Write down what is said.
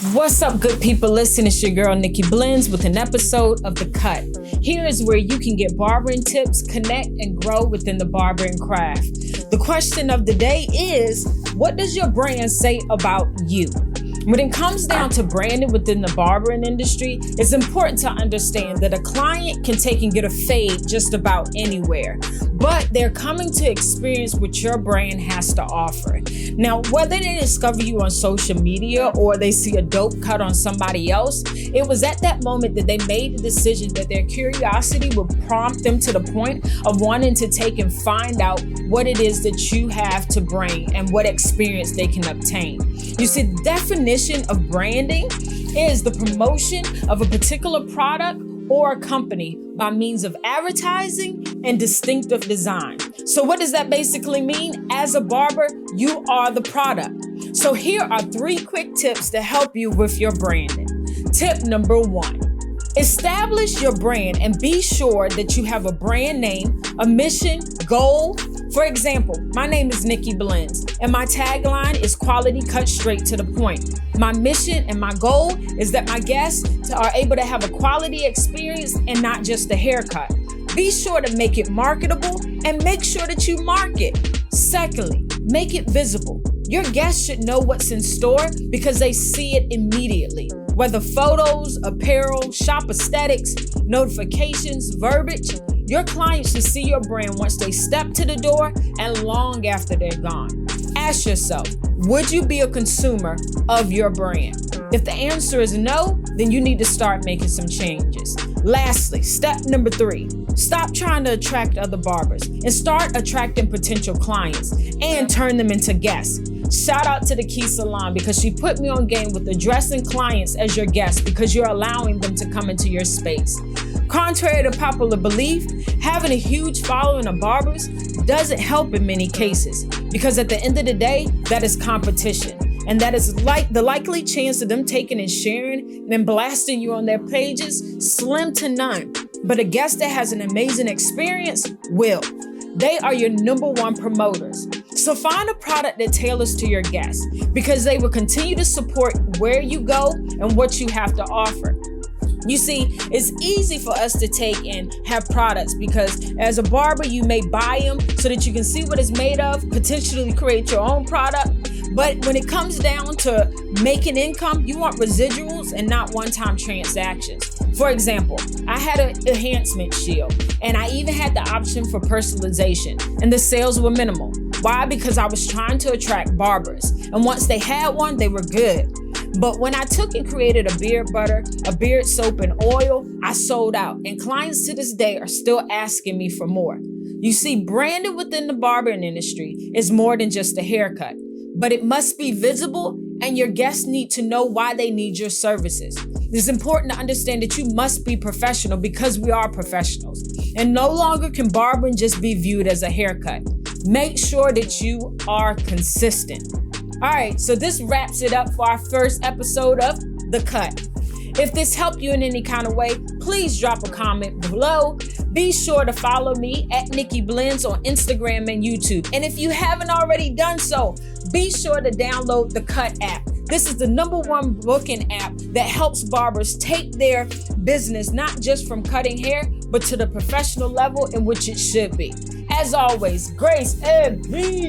What's up, good people? Listen, it's your girl Nikki Blends with an episode of The Cut. Here is where you can get barbering tips, connect, and grow within the barbering craft. The question of the day is, what does your brand say about you? When it comes down to branding within the barbering industry, it's important to understand that a client can take and get a fade just about anywhere, but they're coming to experience what your brand has to offer. Now, whether they discover you on social media or they see a dope cut on somebody else, it was at that moment that they made the decision that their curiosity would prompt them to the point of wanting to take and find out what it is that you have to bring and what experience they can obtain. You see, the definition of branding is the promotion of a particular product or a company by means of advertising and distinctive design. So what does that basically mean? As a barber, you are the product. So here are 3 quick tips to help you with your branding. Tip number 1. Establish your brand and be sure that you have a brand name, a mission, goal. For example, my name is Nikki Blends, and my tagline is quality cut straight to the point. My mission and my goal is that my guests are able to have a quality experience and not just a haircut. Be sure to make it marketable and make sure that you market. Secondly, make it visible. Your guests should know what's in store because they see it immediately. Whether photos, apparel, shop aesthetics, notifications, verbiage, your clients should see your brand once they step to the door and long after they're gone. Ask yourself, would you be a consumer of your brand? If the answer is no, then you need to start making some changes. Lastly, step number 3, stop trying to attract other barbers and start attracting potential clients and turn them into guests. Shout out to the Key Salon because she put me on game with addressing clients as your guests because you're allowing them to come into your space. Contrary to popular belief, having a huge following of barbers doesn't help in many cases because at the end of the day, that is competition. And that is like the likely chance of them taking and sharing and blasting you on their pages, slim to none. But a guest that has an amazing experience will. They are your number 1 promoters. So find a product that tailors to your guests because they will continue to support where you go and what you have to offer. You see, it's easy for us to take and have products because as a barber, you may buy them so that you can see what it's made of, potentially create your own product. But when it comes down to making income, you want residuals and not one-time transactions. For example, I had an enhancement shield and I even had the option for personalization and the sales were minimal. Why? Because I was trying to attract barbers. And once they had one, they were good. But when I took and created a beard butter, a beard soap, and oil, I sold out. And clients to this day are still asking me for more. You see, branding within the barbering industry is more than just a haircut, but it must be visible and your guests need to know why they need your services. It's important to understand that you must be professional because we are professionals. And no longer can barbering just be viewed as a haircut. Make sure that you are consistent. All right, so this wraps it up for our first episode of The Cut. If this helped you in any kind of way, please drop a comment below. Be sure to follow me at Nikki Blends on Instagram and YouTube. And if you haven't already done so, be sure to download the Cut app. This is the number 1 booking app that helps barbers take their business not just from cutting hair, but to the professional level in which it should be. As always, grace and peace.